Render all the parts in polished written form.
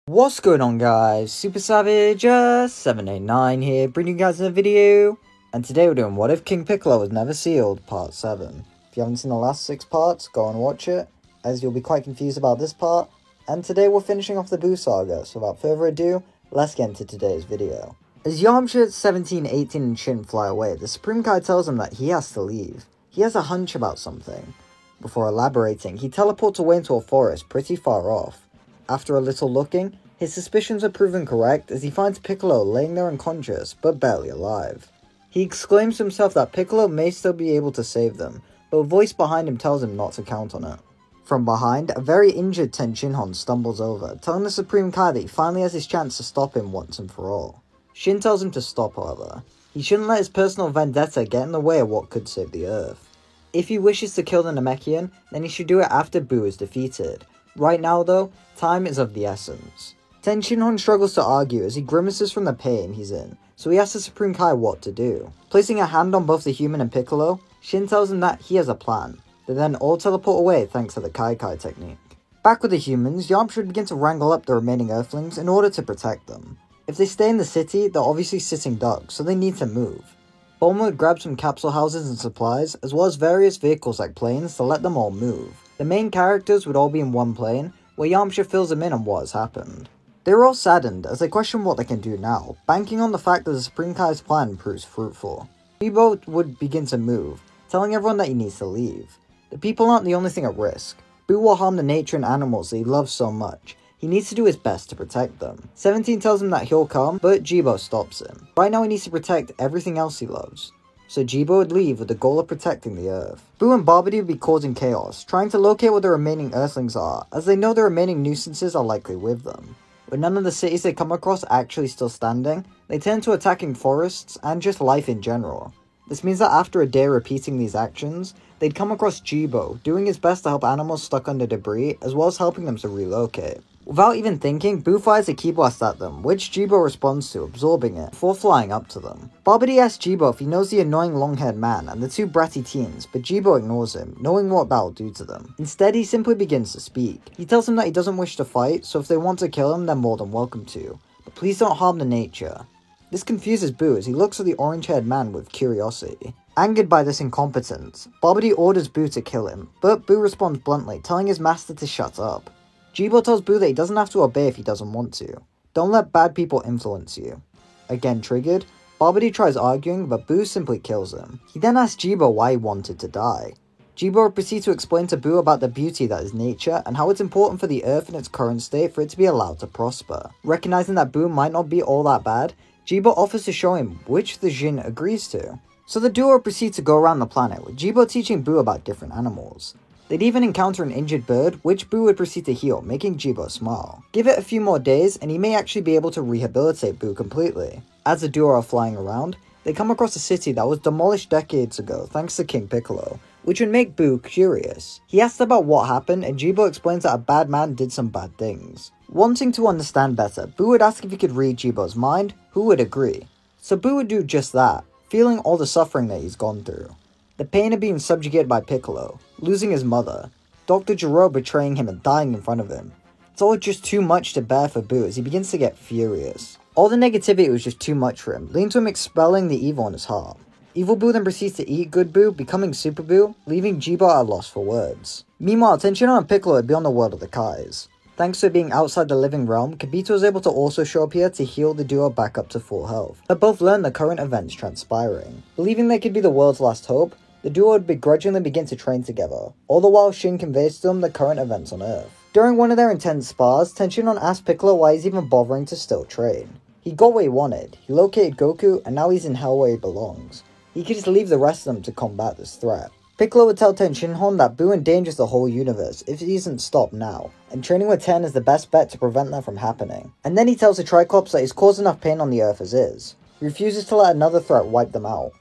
What's going on, guys? Super Savage 789 here, bringing you guys a video. And today we're doing What If King Piccolo Was Never Sealed, Part 7. If you haven't seen the last 6 parts, go and watch it, as you'll be quite confused about this part. And today we're finishing off the Boo Saga, so without further ado, let's get into today's video. As Yamcha, 17, 18, and Shin fly away, the Supreme Kai tells him that he has to leave. He has a hunch about something. Before elaborating, he teleports away into a forest pretty far off. After a little looking, his suspicions are proven correct as he finds Piccolo laying there unconscious, but barely alive. He exclaims to himself that Piccolo may still be able to save them, but a voice behind him tells him not to count on it. From behind, a very injured Ten Shinhan stumbles over, telling the Supreme Kai that he finally has his chance to stop him once and for all. Shin tells him to stop, however. He shouldn't let his personal vendetta get in the way of what could save the Earth. If he wishes to kill the Namekian, then he should do it after Boo is defeated. Right now though, time is of the essence. Ten Shinhan struggles to argue as he grimaces from the pain he's in, so he asks the Supreme Kai what to do. Placing a hand on both the human and Piccolo, Shin tells him that he has a plan. They then all teleport away thanks to the Kai Kai technique. Back with the humans, Yamcha should begin to wrangle up the remaining Earthlings in order to protect them. If they stay in the city, they're obviously sitting ducks, so they need to move. Bulma would grab some capsule houses and supplies, as well as various vehicles like planes to let them all move. The main characters would all be in one plane, where Yamcha fills them in on what has happened. They were all saddened as they question what they can do now, banking on the fact that the Supreme Kai's plan proves fruitful. Jibo would begin to move, telling everyone that he needs to leave. The people aren't the only thing at risk. Boo will harm the nature and animals that he loves so much. He needs to do his best to protect them. 17 tells him that he'll come, but Jibo stops him. Right now he needs to protect everything else he loves. So Jibo would leave with the goal of protecting the Earth. Boo and Babidi would be causing chaos, trying to locate where the remaining Earthlings are, as they know the remaining nuisances are likely with them. With none of the cities they come across actually still standing, they turn to attacking forests and just life in general. This means that after a day repeating these actions, they'd come across Jibo, doing his best to help animals stuck under debris, as well as helping them to relocate. Without even thinking, Boo fires a ki blast at them, which Jibo responds to, absorbing it, before flying up to them. Babidi asks Jibo if he knows the annoying long-haired man and the two bratty teens, but Jibo ignores him, knowing what that'll do to them. Instead, he simply begins to speak. He tells them that he doesn't wish to fight, so if they want to kill him, they're more than welcome to. But please don't harm the nature. This confuses Boo as he looks at the orange-haired man with curiosity. Angered by this incompetence, Babidi orders Boo to kill him, but Boo responds bluntly, telling his master to shut up. Jibo tells Boo that he doesn't have to obey if he doesn't want to. Don't let bad people influence you. Again triggered, Babidi tries arguing, but Boo simply kills him. He then asks Jibo why he wanted to die. Jibo proceeds to explain to Boo about the beauty that is nature and how it's important for the Earth in its current state for it to be allowed to prosper. Recognizing that Boo might not be all that bad, Jibo offers to show him, which the Jin agrees to. So the duo proceed to go around the planet, with Jibo teaching Boo about different animals. They'd even encounter an injured bird, which Boo would proceed to heal, making Jibo smile. Give it a few more days, and he may actually be able to rehabilitate Boo completely. As the duo are flying around, they come across a city that was demolished decades ago thanks to King Piccolo, which would make Boo curious. He asks about what happened, and Jibo explains that a bad man did some bad things. Wanting to understand better, Boo would ask if he could read Jibo's mind, who would agree. So Boo would do just that, feeling all the suffering that he's gone through. The pain of being subjugated by Piccolo, losing his mother, Dr. Gero betraying him and dying in front of him. It's all just too much to bear for Boo as he begins to get furious. All the negativity was just too much for him, leading to him expelling the evil in his heart. Evil Boo then proceeds to eat Good Boo, becoming Super Boo, leaving Jibo at a loss for words. Meanwhile, Ten Shinhan and Piccolo would be on the world of the Kais. Thanks to it being outside the living realm, Kibito was able to also show up here to heal the duo back up to full health. But both learned the current events transpiring. Believing they could be the world's last hope, the duo would begrudgingly begin to train together, all the while Shin conveys to them the current events on Earth. During one of their intense spars, Ten Shinhan asked Piccolo why he's even bothering to still train. He got what he wanted, he located Goku, and now he's in hell where he belongs. He could just leave the rest of them to combat this threat. Piccolo would tell Ten Shinhan that Boo endangers the whole universe if he isn't stopped now, and training with Ten is the best bet to prevent that from happening. And then he tells the Triclops that he's caused enough pain on the Earth as is. He refuses to let another threat wipe them out.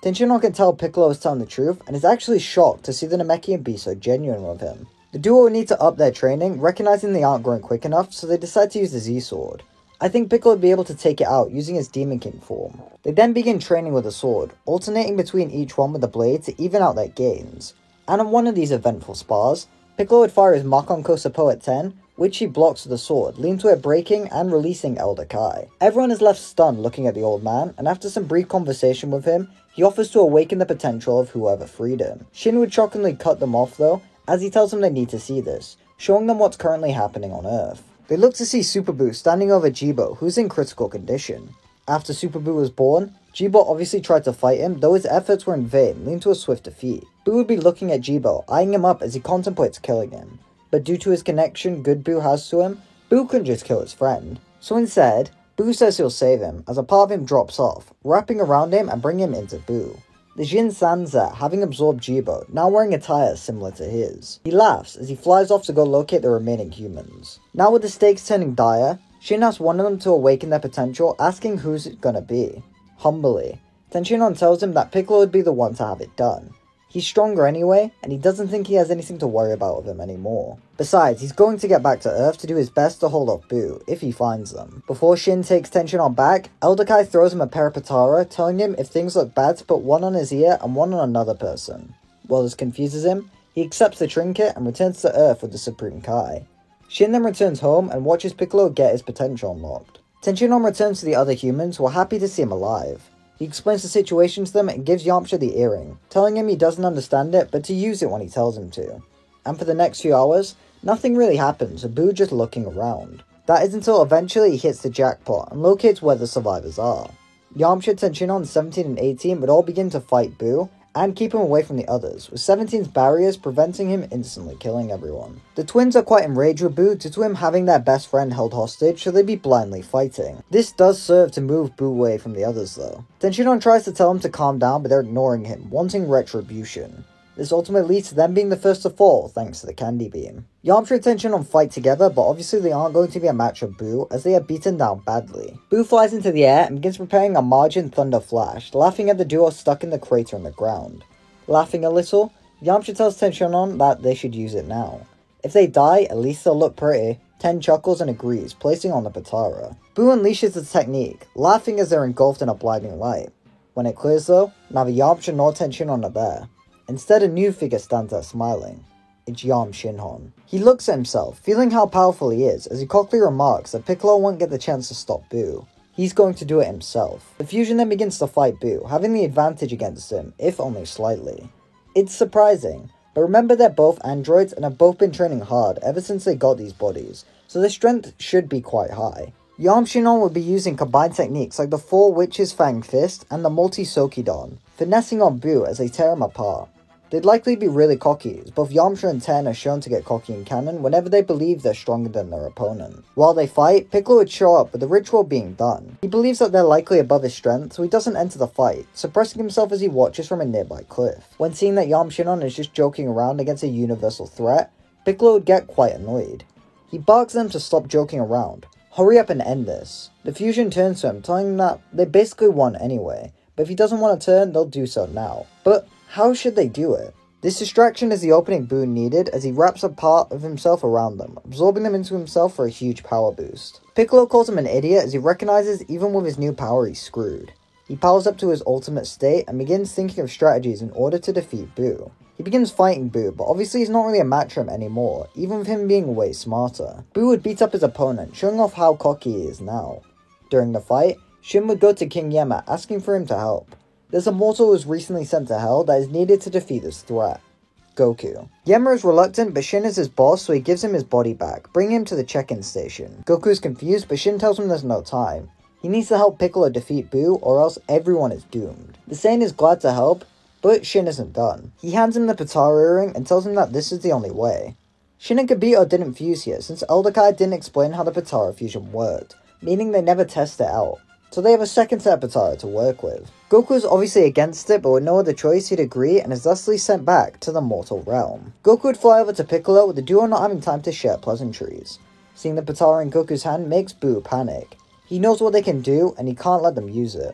Ten Shinhan can tell Piccolo is telling the truth, and is actually shocked to see the Namekian be so genuine with him. The duo would need to up their training, recognizing they aren't growing quick enough, so they decide to use the Z-Sword. I think Piccolo would be able to take it out using his Demon King form. They then begin training with the sword, alternating between each one with the blade to even out their gains. And on one of these eventful spars, Piccolo would fire his Makonko Sapo at 10, which he blocks with a sword, leading to it breaking and releasing Elder Kai. Everyone is left stunned looking at the old man, and after some brief conversation with him, he offers to awaken the potential of whoever freed him. Shin would shockingly cut them off though, as he tells them they need to see this, showing them what's currently happening on Earth. They look to see Super Buu standing over Jibo, who's in critical condition. After Super Buu was born, Jibo obviously tried to fight him, though his efforts were in vain, leading to a swift defeat. Buu would be looking at Jibo, eyeing him up as he contemplates killing him. But due to his connection Good Buu has to him, Buu couldn't just kill his friend. So instead, Buu says he'll save him, as a part of him drops off, wrapping around him and bringing him into Buu. The Jin stands there, having absorbed Jibo, now wearing attire similar to his. He laughs as he flies off to go locate the remaining humans. Now with the stakes turning dire, Shin asks one of them to awaken their potential, asking who's it gonna be. Humbly, Tenshinhan tells him that Piccolo would be the one to have it done. He's stronger anyway, and he doesn't think he has anything to worry about with him anymore. Besides, he's going to get back to Earth to do his best to hold off Buu, if he finds them. Before Shin takes Tenshinhan back, Elder Kai throws him a pair of Potara, telling him if things look bad to put one on his ear and one on another person. While this confuses him, he accepts the trinket and returns to Earth with the Supreme Kai. Shin then returns home and watches Piccolo get his potential unlocked. Tenshinhan returns to the other humans, who are happy to see him alive. He explains the situation to them and gives Yamcha the earring, telling him he doesn't understand it but to use it when he tells him to. And for the next few hours, nothing really happens with Buu just looking around. That is until eventually he hits the jackpot and locates where the survivors are. Yamcha, Tenshinhan, 17 and 18 would all begin to fight Buu and keep him away from the others, with 17's barriers preventing him instantly killing everyone. The twins are quite enraged with Buu due to him having their best friend held hostage, so they'd be blindly fighting. This does serve to move Buu away from the others though. Tenshinhan tries to tell him to calm down, but they're ignoring him, wanting retribution. This ultimately leads to them being the first to fall, thanks to the Candy Beam. Yamcha and Tenshinhan fight together, but obviously they aren't going to be a match of Buu, as they are beaten down badly. Buu flies into the air and begins preparing a Margin Thunder Flash, laughing at the duo stuck in the crater in the ground. Laughing a little, Yamcha tells Tenshinhan that they should use it now. If they die, at least they'll look pretty. Ten chuckles and agrees, placing on the Potara. Buu unleashes the technique, laughing as they're engulfed in a blinding light. When it clears though, neither Yamcha nor Tenshinhan are there. Instead, a new figure stands there smiling. It's Yam Shinhan. He looks at himself, feeling how powerful he is, as he cockily remarks that Piccolo won't get the chance to stop Buu. He's going to do it himself. The fusion then begins to fight Buu, having the advantage against him, if only slightly. It's surprising, but remember they're both androids and have both been training hard ever since they got these bodies, so their strength should be quite high. Yam Shinhan will be using combined techniques like the Four Witches Fang Fist and the Multi-Sokidon, finessing on Buu as they tear him apart. They'd likely be really cocky, as both Yamcha and Ten are shown to get cocky in canon whenever they believe they're stronger than their opponent. While they fight, Piccolo would show up with the ritual being done. He believes that they're likely above his strength, so he doesn't enter the fight, suppressing himself as he watches from a nearby cliff. When seeing that Yam Shinhan is just joking around against a universal threat, Piccolo would get quite annoyed. He barks at them to stop joking around. Hurry up and end this. The fusion turns to him, telling him that they basically won anyway, but if he doesn't want to turn, they'll do so now. But how should they do it? This distraction is the opening Buu needed as he wraps a part of himself around them, absorbing them into himself for a huge power boost. Piccolo calls him an idiot as he recognizes even with his new power he's screwed. He powers up to his ultimate state and begins thinking of strategies in order to defeat Buu. He begins fighting Buu, but obviously he's not really a match for him anymore, even with him being way smarter. Buu would beat up his opponent, showing off how cocky he is now. During the fight, Shin would go to King Yama asking for him to help. There's a mortal who was recently sent to Hell that is needed to defeat this threat. Goku. Yama is reluctant, but Shin is his boss, so he gives him his body back, bringing him to the check-in station. Goku is confused, but Shin tells him there's no time. He needs to help Piccolo defeat Buu, or else everyone is doomed. The Saiyan is glad to help, but Shin isn't done. He hands him the Potara earring and tells him that this is the only way. Shin and Kibito didn't fuse here, since Elder Kai didn't explain how the Potara fusion worked, meaning they never test it out. So they have a second set of Potara to work with. Goku is obviously against it, but with no other choice he'd agree and is thusly sent back to the mortal realm. Goku would fly over to Piccolo with the duo not having time to share pleasantries. Seeing the Potara in Goku's hand makes Buu panic. He knows what they can do and he can't let them use it.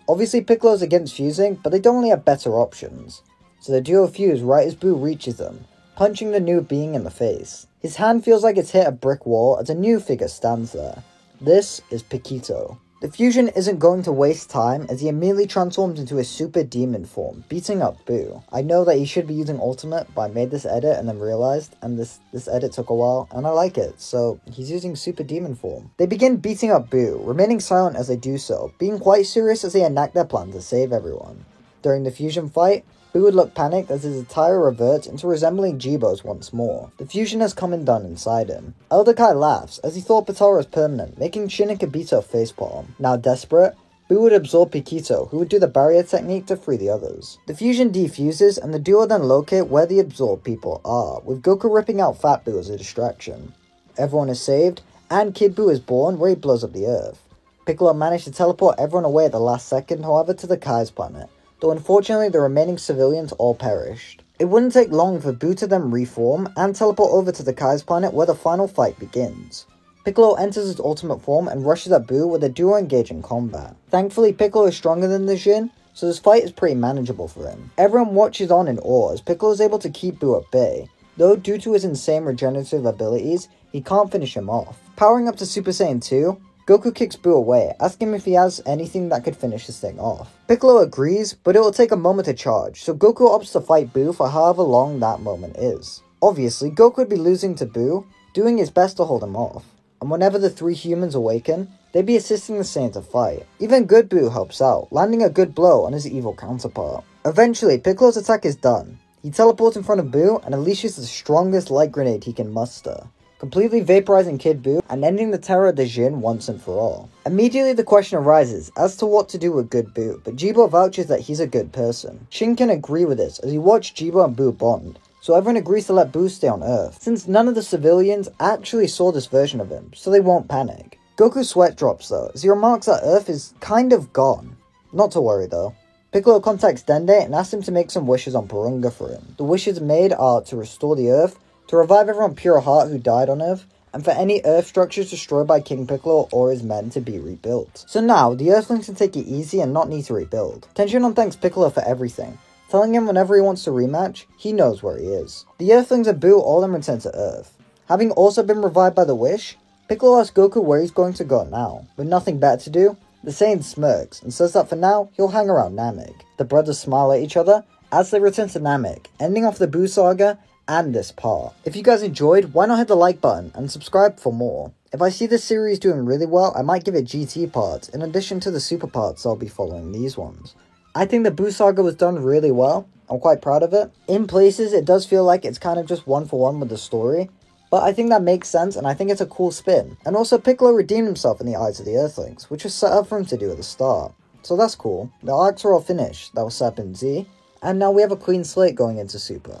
Obviously Piccolo's against fusing, but they don't really have better options. So the duo fuse right as Buu reaches them, punching the new being in the face. His hand feels like it's hit a brick wall as a new figure stands there. This is Piquito. The fusion isn't going to waste time as he immediately transforms into a super demon form, beating up Boo. I know that he should be using ultimate, but I made this edit and then realized, and this edit took a while, and I like it, so he's using super demon form. They begin beating up Boo, remaining silent as they do so, being quite serious as they enact their plan to save everyone. During the fusion fight, Boo would look panicked as his attire reverts into resembling Jibo's once more. The fusion has come undone inside him. Elder Kai laughs as he thought Potara was permanent, making Shin and Kibito facepalm. Now desperate, Boo would absorb Pikito, who would do the barrier technique to free the others. The fusion defuses and the duo then locate where the absorbed people are, with Goku ripping out Fat Boo as a distraction. Everyone is saved, and Kid Boo is born where he blows up the earth. Piccolo managed to teleport everyone away at the last second, however, to the Kai's planet, though unfortunately the remaining civilians all perished. It wouldn't take long for Boo to then reform and teleport over to the Kai's planet where the final fight begins. Piccolo enters his ultimate form and rushes at Boo with the duo engage in combat. Thankfully Piccolo is stronger than the Jin, so this fight is pretty manageable for him. Everyone watches on in awe as Piccolo is able to keep Boo at bay, though due to his insane regenerative abilities, he can't finish him off. Powering up to Super Saiyan 2, Goku kicks Boo away, asking him if he has anything that could finish this thing off. Piccolo agrees, but it will take a moment to charge, so Goku opts to fight Boo for however long that moment is. Obviously, Goku would be losing to Boo, doing his best to hold him off, and whenever the three humans awaken, they'd be assisting the Saiyan to fight. Even good Boo helps out, landing a good blow on his evil counterpart. Eventually, Piccolo's attack is done. He teleports in front of Boo and unleashes the strongest light grenade he can muster, completely vaporizing Kid Boo and ending the terror of the Jin once and for all. Immediately the question arises as to what to do with good Boo, but Jibo vouches that he's a good person. Shin can agree with this as he watched Jibo and Boo bond, so everyone agrees to let Boo stay on Earth, since none of the civilians actually saw this version of him, so they won't panic. Goku sweat drops though, as he remarks that Earth is kind of gone. Not to worry though. Piccolo contacts Dende and asks him to make some wishes on Porunga for him. The wishes made are to restore the Earth, to revive everyone pure heart who died on Earth, and for any Earth structures destroyed by King Piccolo or his men to be rebuilt. So now, the Earthlings can take it easy and not need to rebuild. Tenshinhan thanks Piccolo for everything, telling him whenever he wants to rematch, he knows where he is. The Earthlings and Boo all then return to Earth. Having also been revived by the wish, Piccolo asks Goku where he's going to go now. With nothing better to do, the Saiyan smirks and says that for now, he'll hang around Namek. The brothers smile at each other as they return to Namek, ending off the Boo saga and this part. If you guys enjoyed, why not hit the like button and subscribe for more. If I see this series doing really well, I might give it GT parts, in addition to the super parts I'll be following these ones. I think the Boo saga was done really well, I'm quite proud of it. In places it does feel like it's kind of just one for one with the story, but I think that makes sense and I think it's a cool spin. And also Piccolo redeemed himself in the eyes of the Earthlings, which was set up for him to do at the start. So that's cool. The arcs are all finished, that was Sap and Z, and now we have a clean slate going into Super.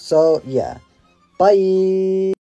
So, yeah. Bye!